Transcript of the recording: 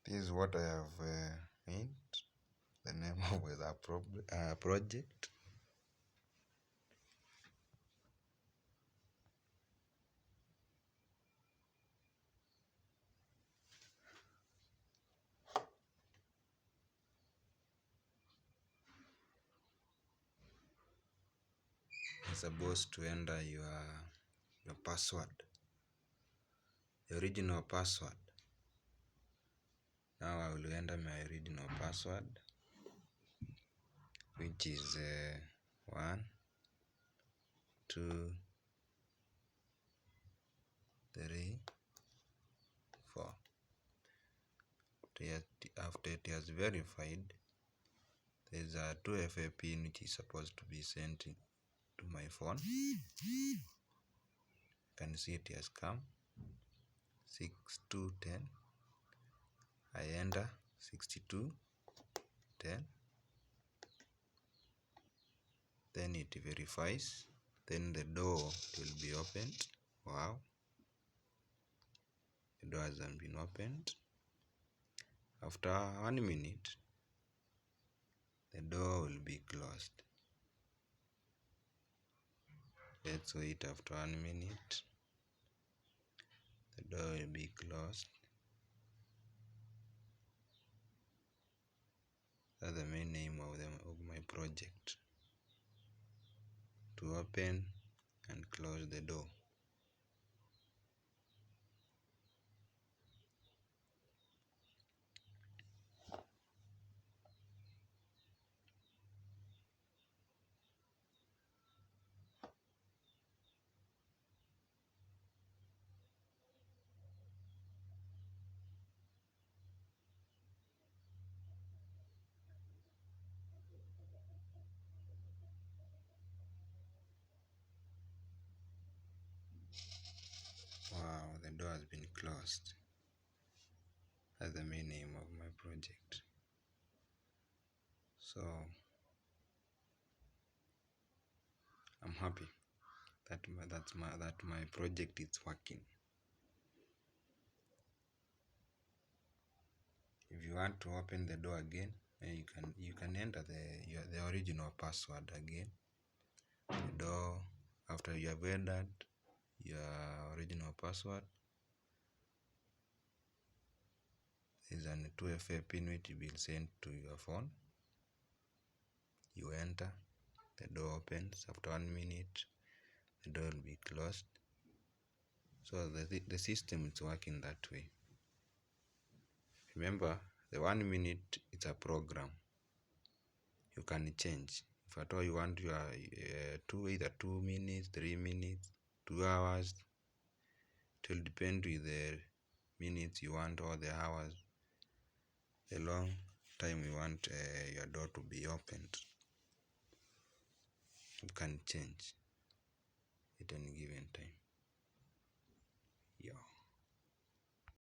This is what I have made. The name of the project. You're supposed to enter your password, the original password. Now I will enter my original password, which is 1, 2, 3, 4. After it has verified, there's a 2FA pin which is supposed to be sent to my phone. You can see it has come. 6210. I enter 6210. Then it verifies. Then the door will be opened. Wow. The door hasn't been opened. After 1 minute, the door will be closed. Let's wait after 1 minute. The door will be closed. That's the main name of my project. To open and close the door. Wow, the door has been closed. That's the main name of my project. So I'm happy that my project is working. If you want to open the door again, you can enter the original password again. The door, after you have entered your original password, is a 2FA pin which will be sent to your phone. You enter, the door opens. After 1 minute, the door will be closed. So the system is working that way. Remember, the 1 minute is a program. You can change. If at all you want your either 2 minutes, 3 minutes, 2 hours, it will depend with the minutes you want or the hours, the long time you want your door to be opened. You can change at any given time. Yeah.